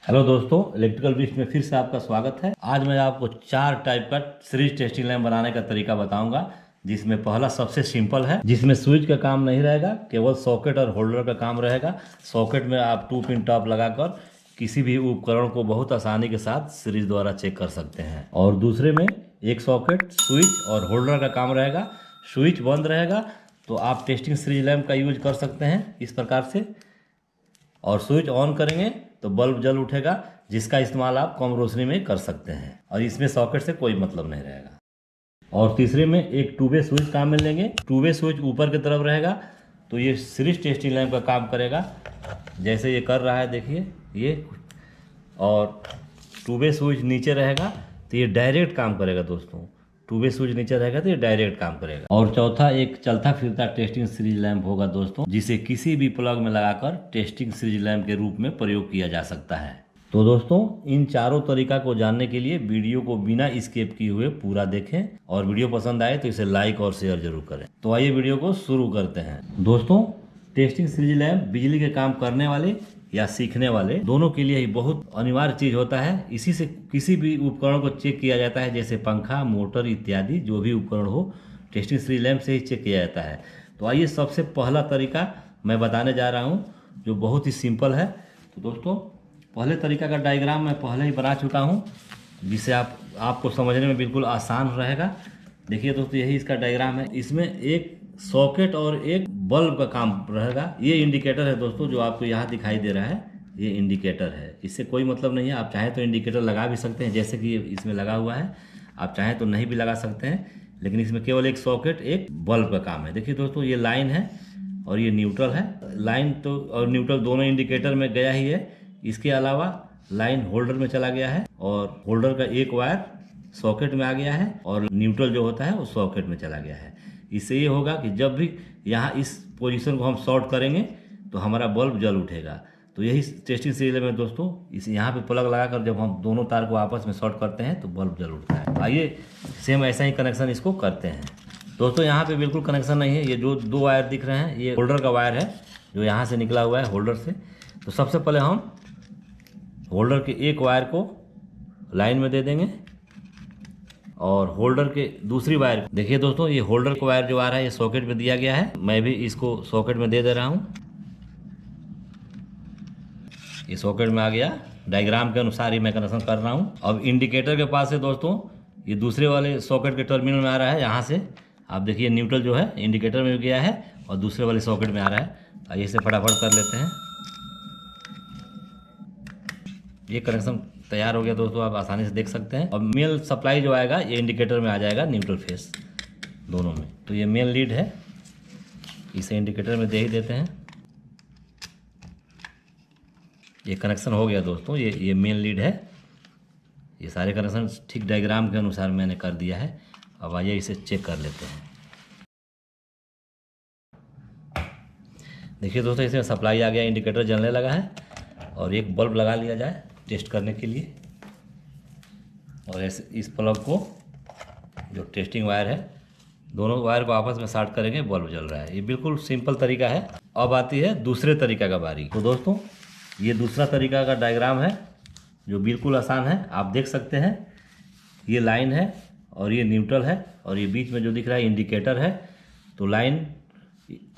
Hello दोस्तों, electrical BRICS में फिर से आपका स्वागत है। आज मैं आपको 4 टाइप का सीरीज टेस्टिंग लैंप बनाने का तरीका बताऊंगा, जिसमें पहला सबसे सिंपल है, जिसमें स्विच का काम नहीं रहेगा, केवल सॉकेट और होल्डर का काम रहेगा। सॉकेट में आप 2 पिन टॉप लगाकर किसी भी उपकरण को बहुत आसानी के साथ सीरीज द्वारा चेक कर सकते हैं। और दूसरे में एक सॉकेट, स्विच और होल्डर का काम रहेगा। स्विच बंद रहेगा तो आप टेस्टिंग सीरीज लैंप का यूज कर सकते हैं इस प्रकार से, और स्विच ऑन करेंगे तो बल्ब जल उठेगा, जिसका इस्तेमाल आप कम रोशनी में कर सकते हैं और इसमें सॉकेट से कोई मतलब नहीं रहेगा। और तीसरे में एक 2 वे स्विच काम में लेंगे। 2 वे स्विच ऊपर की तरफ रहेगा तो ये सीरीज टेस्टिंग लैंप का काम करेगा, जैसे ये कर रहा है, देखिए ये। और 2 वे स्विच नीचे रहेगा तो ये डायरेक्ट काम करेगा दोस्तों। 2 वे स्विच नीचे रहेगा तो ये डायरेक्ट काम करेगा। और चौथा एक चलता फिरता टेस्टिंग सीरीज लैंप होगा दोस्तों, जिसे किसी भी प्लग में लगाकर टेस्टिंग सीरीज लैंप के रूप में प्रयोग किया जा सकता है। तो दोस्तों, इन चारों तरीका को जानने के लिए वीडियो को बिना स्किप किए हुए पूरा देखें, और वीडियो पसंद आए तो इसे लाइक और शेयर जरूर करें। तो आइए वीडियो को शुरू करते हैं। दोस्तों, टेस्टिंग सीरीज लैंप बिजली के काम करने वाले या सीखने वाले दोनों के लिए ही बहुत अनिवार्य चीज होता है। इसी से किसी भी उपकरण को चेक किया जाता है, जैसे पंखा, मोटर इत्यादि जो भी उपकरण हो, टेस्टिंग सीरीज लैंप से ही चेक किया जाता है। तो आइए सबसे पहला तरीका मैं बताने जा रहा हूँ, जो बहुत ही सिंपल है। तो दोस्तों, पहले तरीका का डायग्राम मैं पहले ही बना चुका हूँ, जिससे आपको समझने में बिल्कुल आसान रहेगा। देखिए दोस्तों, यही इसका डायग्राम है। इसमें एक सॉकेट और एक बल्ब का काम रहेगा। ये इंडिकेटर है दोस्तों, जो आपको यहाँ दिखाई दे रहा है, ये इंडिकेटर है। इससे कोई मतलब नहीं है। आप चाहें तो इंडिकेटर लगा भी सकते हैं, जैसे कि इसमें लगा हुआ है। आप चाहें तो नहीं भी लगा सकते हैं, लेकिन इसमें केवल एक सॉकेट एक बल्ब का काम है। देखिए दोस्तों, ये लाइन है और ये न्यूट्रल है। लाइन तो और न्यूट्रल दोनों इंडिकेटर में गया ही है। इसके अलावा लाइन होल्डर में चला गया है, और होल्डर का एक वायर सॉकेट में आ गया है, और न्यूट्रल जो होता है वो सॉकेट में चला गया है। इससे ये होगा कि जब भी यहाँ इस पोजीशन को हम शॉर्ट करेंगे तो हमारा बल्ब जल उठेगा। तो यही टेस्टिंग सीरीज में दोस्तों, इस यहाँ पे प्लग लगाकर जब हम दोनों तार को आपस में शॉर्ट करते हैं तो बल्ब जल उठता है। आइए सेम ऐसा ही कनेक्शन इसको करते हैं। दोस्तों, यहाँ पे बिल्कुल कनेक्शन नहीं है। ये जो 2 वायर दिख रहे हैं, ये होल्डर का वायर है, जो यहाँ से निकला हुआ है होल्डर से। तो सबसे पहले हम होल्डर के एक वायर को लाइन में दे देंगे, और होल्डर के दूसरी वायर, देखिए दोस्तों, ये होल्डर का वायर जो आ रहा है ये सॉकेट में दिया गया है। मैं भी इसको सॉकेट में दे रहा हूँ। ये सॉकेट में आ गया। डायग्राम के अनुसार ही मैं कनेक्शन कर रहा हूँ। अब इंडिकेटर के पास है दोस्तों, ये दूसरे वाले सॉकेट के टर्मिनल में आ रहा है। यहाँ से आप देखिए न्यूट्रल जो है इंडिकेटर में गया है और दूसरे वाले सॉकेट में आ रहा है। आइए इसे फटाफट कर लेते हैं। ये कनेक्शन तैयार हो गया दोस्तों, आप आसानी से देख सकते हैं। और मेल सप्लाई जो आएगा ये इंडिकेटर में आ जाएगा, न्यूट्रल फेस दोनों में। तो ये मेन लीड है, इसे इंडिकेटर में दे ही देते हैं। ये कनेक्शन हो गया दोस्तों, ये मेन लीड है। ये सारे कनेक्शन ठीक डायग्राम के अनुसार मैंने कर दिया है। अब आइए इसे चेक कर लेते हैं। देखिए दोस्तों, इसमें सप्लाई आ गया, इंडिकेटर जलने लगा है, और एक बल्ब लगा लिया जाए टेस्ट करने के लिए। और ऐसे इस प्लग को, जो टेस्टिंग वायर है, दोनों वायर को आपस में शॉर्ट करेंगे, बल्ब जल रहा है। ये बिल्कुल सिंपल तरीका है। अब आती है दूसरे तरीका का बारी। तो दोस्तों, ये दूसरा तरीका का डायग्राम है, जो बिल्कुल आसान है। आप देख सकते हैं, ये लाइन है और ये न्यूट्रल है, और ये बीच में जो दिख रहा है इंडिकेटर है। तो लाइन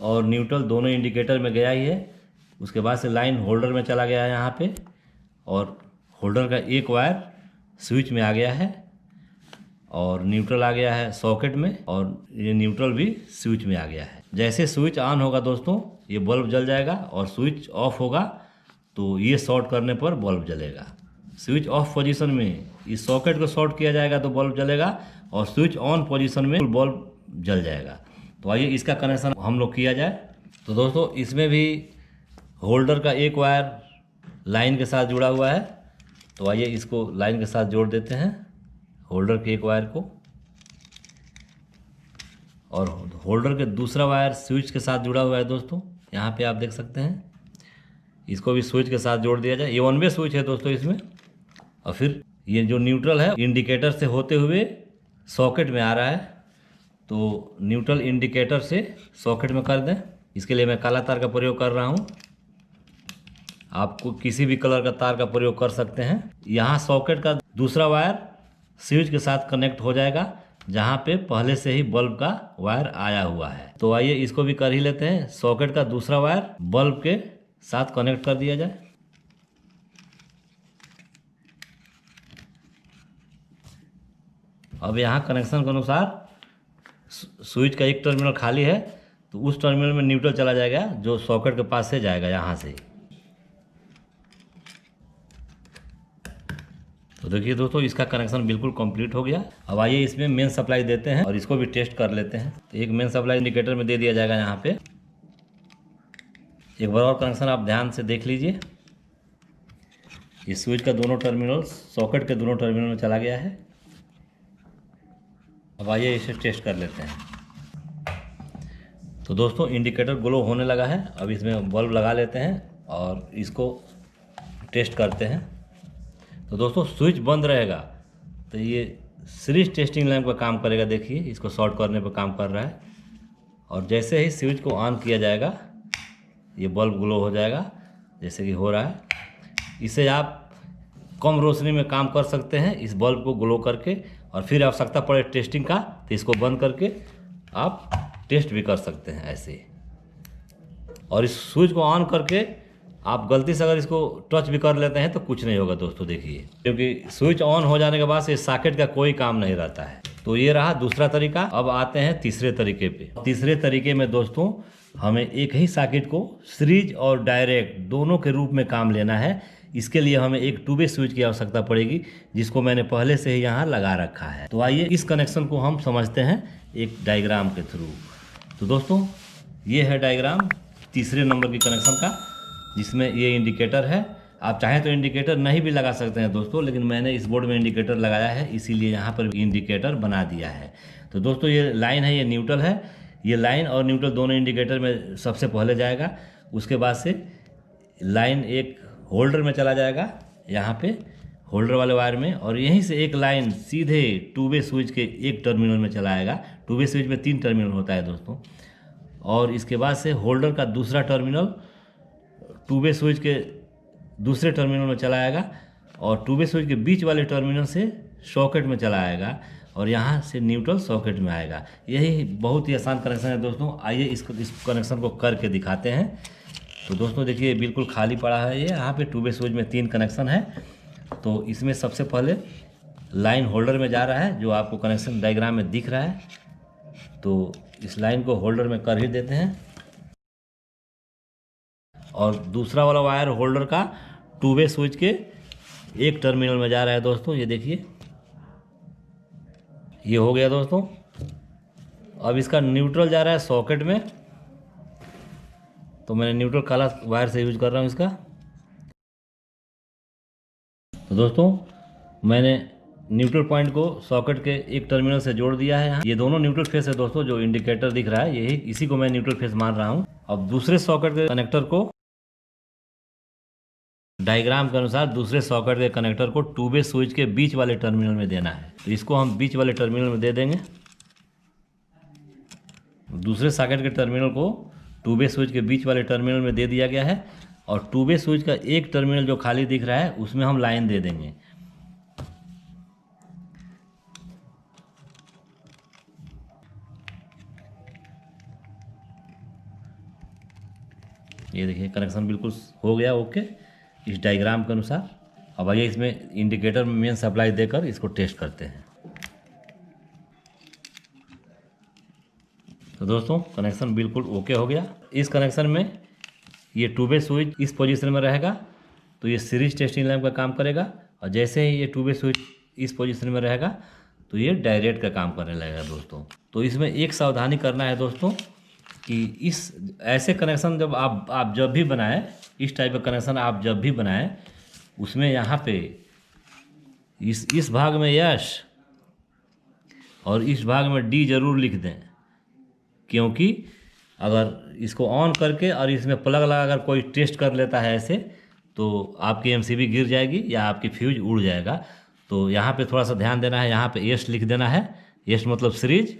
और न्यूट्रल दोनों इंडिकेटर में गया ही है। उसके बाद से लाइन होल्डर में चला गया है यहाँ पे, और होल्डर का एक वायर स्विच में आ गया है, और न्यूट्रल आ गया है सॉकेट में, और ये न्यूट्रल भी स्विच में आ गया है। जैसे स्विच ऑन होगा दोस्तों, ये बल्ब जल जाएगा, और स्विच ऑफ होगा तो ये शॉर्ट करने पर बल्ब जलेगा। स्विच ऑफ पोजीशन में इस सॉकेट को शॉर्ट किया जाएगा तो बल्ब जलेगा, और स्विच ऑन पोजीशन में बल्ब जल जाएगा। तो आइए इसका कनेक्शन हम लोग किया जाए। तो दोस्तों, इसमें भी होल्डर का एक वायर लाइन के साथ जुड़ा हुआ है। तो आइए इसको लाइन के साथ जोड़ देते हैं, होल्डर के एक वायर को। और होल्डर के दूसरा वायर स्विच के साथ जुड़ा हुआ है दोस्तों, यहाँ पे आप देख सकते हैं। इसको भी स्विच के साथ जोड़ दिया जाए। ये 1 वे स्विच है दोस्तों इसमें। और फिर ये जो न्यूट्रल है, इंडिकेटर से होते हुए सॉकेट में आ रहा है, तो न्यूट्रल इंडिकेटर से सॉकेट में कर दें। इसके लिए मैं काला तार का प्रयोग कर रहा हूँ। आपको किसी भी कलर का तार का प्रयोग कर सकते हैं। यहाँ सॉकेट का दूसरा वायर स्विच के साथ कनेक्ट हो जाएगा, जहाँ पे पहले से ही बल्ब का वायर आया हुआ है। तो आइए इसको भी कर ही लेते हैं। सॉकेट का दूसरा वायर बल्ब के साथ कनेक्ट कर दिया जाए। अब यहाँ कनेक्शन के अनुसार स्विच का एक टर्मिनल खाली है, तो उस टर्मिनल में न्यूट्रल चला जाएगा जो सॉकेट के पास से जाएगा यहाँ से। तो देखिए दोस्तों, इसका कनेक्शन बिल्कुल कंप्लीट हो गया। अब आइए इसमें मेन सप्लाई देते हैं और इसको भी टेस्ट कर लेते हैं। तो एक मेन सप्लाई इंडिकेटर में दे दिया जाएगा यहाँ पे। एक बार और कनेक्शन आप ध्यान से देख लीजिए। इस स्विच का दोनों टर्मिनल सॉकेट के दोनों टर्मिनल में चला गया है। अब आइए इसे टेस्ट कर लेते हैं। तो दोस्तों, इंडिकेटर ग्लो होने लगा है। अब इसमें बल्ब लगा लेते हैं और इसको टेस्ट करते हैं। तो दोस्तों, स्विच बंद रहेगा तो ये सीरीज टेस्टिंग लैंप का काम करेगा। देखिए, इसको शॉर्ट करने पर काम कर रहा है। और जैसे ही स्विच को ऑन किया जाएगा, ये बल्ब ग्लो हो जाएगा, जैसे कि हो रहा है। इसे आप कम रोशनी में काम कर सकते हैं इस बल्ब को ग्लो करके, और फिर आवश्यकता पड़े टेस्टिंग का तो इसको बंद करके आप टेस्ट भी कर सकते हैं ऐसे। और इस स्विच को ऑन करके आप गलती से अगर इसको टच भी कर लेते हैं तो कुछ नहीं होगा दोस्तों, देखिए, क्योंकि स्विच ऑन हो जाने के बाद से सॉकेट का कोई काम नहीं रहता है। तो ये रहा दूसरा तरीका। अब आते हैं तीसरे तरीके पे। तीसरे तरीके में दोस्तों, हमें एक ही सॉकेट को सीरीज और डायरेक्ट दोनों के रूप में काम लेना है। इसके लिए हमें एक 2 वे स्विच की आवश्यकता पड़ेगी, जिसको मैंने पहले से ही यहाँ लगा रखा है। तो आइए इस कनेक्शन को हम समझते हैं एक डायग्राम के थ्रू। तो दोस्तों, ये है डायग्राम तीसरे नंबर की कनेक्शन का, जिसमें ये इंडिकेटर है। आप चाहें तो इंडिकेटर नहीं भी लगा सकते हैं दोस्तों, लेकिन मैंने इस बोर्ड में इंडिकेटर लगाया है, इसीलिए यहाँ पर इंडिकेटर बना दिया है। तो दोस्तों, ये लाइन है, ये न्यूट्रल है। ये लाइन और न्यूट्रल दोनों इंडिकेटर में सबसे पहले जाएगा। उसके बाद से लाइन एक होल्डर में चला जाएगा, यहाँ पे होल्डर वाले वायर में, और यहीं से एक लाइन सीधे 2 वे स्विच के एक टर्मिनल में चला आएगा। 2 वे स्विच में 3 टर्मिनल होता है दोस्तों। और इसके बाद से होल्डर का दूसरा टर्मिनल 2 वे स्विच के दूसरे टर्मिनल में चला आएगा, और 2 वे स्विच के बीच वाले टर्मिनल से सॉकेट में चला आएगा, और यहाँ से न्यूट्रल सॉकेट में आएगा। यही बहुत ही आसान कनेक्शन है दोस्तों। आइए इस कनेक्शन को करके दिखाते हैं। तो दोस्तों देखिए, बिल्कुल खाली पड़ा है ये। यहाँ पे 2 वे स्विच में 3 कनेक्शन है। तो इसमें सबसे पहले लाइन होल्डर में जा रहा है, जो आपको कनेक्शन डायग्राम में दिख रहा है। तो इस लाइन को होल्डर में कर ही देते हैं, और दूसरा वाला वायर होल्डर का 2 वे स्विच के एक टर्मिनल में जा रहा है दोस्तों। ये देखिए, ये हो गया दोस्तों। अब इसका न्यूट्रल जा रहा है सॉकेट में, तो मैंने न्यूट्रल काला वायर से यूज कर रहा हूँ इसका। तो दोस्तों, मैंने न्यूट्रल पॉइंट को सॉकेट के एक टर्मिनल से जोड़ दिया है यहाँ। ये दोनों न्यूट्रल फेस है दोस्तों, जो इंडिकेटर दिख रहा है, यही इसी को मैं न्यूट्रल फेस मान रहा हूँ। अब दूसरे सॉकेट के कनेक्टर को डायग्राम के अनुसार दूसरे सॉकेट के कनेक्टर को 2 वे स्विच के बीच वाले टर्मिनल में देना है। तो इसको हम बीच वाले टर्मिनल में दे देंगे। दूसरे सॉकेट के टर्मिनल को 2 वे स्विच के बीच वाले टर्मिनल में दे दिया गया है, और 2 वे स्विच का एक टर्मिनल जो खाली दिख रहा है उसमें हम लाइन दे देंगे। ये देखिए, कनेक्शन बिल्कुल हो गया ओके इस डायग्राम के अनुसार। अब आइए इसमें इंडिकेटर में मेन सप्लाई देकर इसको टेस्ट करते हैं। तो दोस्तों, कनेक्शन बिल्कुल ओके हो गया। इस कनेक्शन में ये 2 वे स्विच इस पोजीशन में रहेगा, तो ये सीरीज टेस्टिंग लैंप का काम करेगा, और जैसे ही ये 2 वे स्विच इस पोजीशन में रहेगा तो ये डायरेक्ट का काम करने लगेगा दोस्तों। तो इसमें एक सावधानी करना है दोस्तों, कि इस ऐसे कनेक्शन जब आप जब भी बनाएं, इस टाइप का कनेक्शन आप जब भी बनाएं, उसमें यहाँ पे इस भाग में यस और इस भाग में डी जरूर लिख दें, क्योंकि अगर इसको ऑन करके और इसमें प्लग लगा अगर कोई टेस्ट कर लेता है ऐसे, तो आपकी एमसीबी गिर जाएगी या आपकी फ्यूज उड़ जाएगा। तो यहाँ पे थोड़ा सा ध्यान देना है, यहाँ पे एस लिख देना है। एस मतलब सीरीज,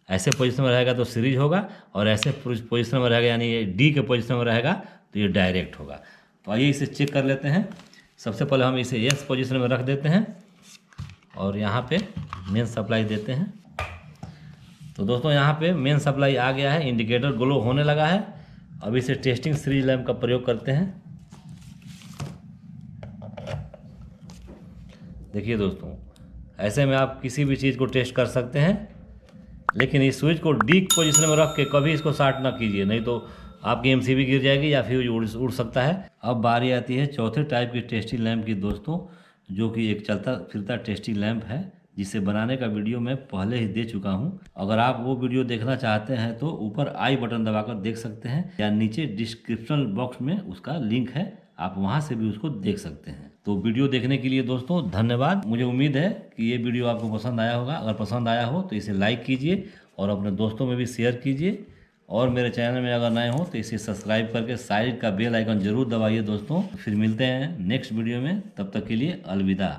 ऐसे पोजीशन में रहेगा तो सीरीज होगा, और ऐसे पोजीशन में रहेगा यानी ये डी के पोजीशन में रहेगा तो ये डायरेक्ट होगा। तो आइए इसे चेक कर लेते हैं। सबसे पहले हम इसे यस पोजीशन में रख देते हैं और यहाँ पे मेन सप्लाई देते हैं। तो दोस्तों यहाँ पे मेन सप्लाई आ गया है, इंडिकेटर ग्लो होने लगा है। अब इसे टेस्टिंग सीरीज लैंप का प्रयोग करते हैं। देखिए दोस्तों, ऐसे में आप किसी भी चीज़ को टेस्ट कर सकते हैं, लेकिन इस स्विच को डी पोजीशन में रख के कभी इसको शॉर्ट ना कीजिए, नहीं तो आपकी एमसीबी गिर जाएगी या फ्यूज उड़ सकता है। अब बारी आती है चौथे टाइप की टेस्टिंग लैंप की दोस्तों, जो कि एक चलता फिरता टेस्टिंग लैंप है, जिसे बनाने का वीडियो मैं पहले ही दे चुका हूं। अगर आप वो वीडियो देखना चाहते हैं तो ऊपर आई बटन दबाकर देख सकते हैं, या नीचे डिस्क्रिप्शन बॉक्स में उसका लिंक है, आप वहां से भी उसको देख सकते हैं। तो वीडियो देखने के लिए दोस्तों धन्यवाद। मुझे उम्मीद है कि ये वीडियो आपको पसंद आया होगा। अगर पसंद आया हो तो इसे लाइक कीजिए और अपने दोस्तों में भी शेयर कीजिए, और मेरे चैनल में अगर नए हो तो इसे सब्सक्राइब करके साइड का बेल आइकन जरूर दबाइए दोस्तों। फिर मिलते हैं नेक्स्ट वीडियो में, तब तक के लिए अलविदा।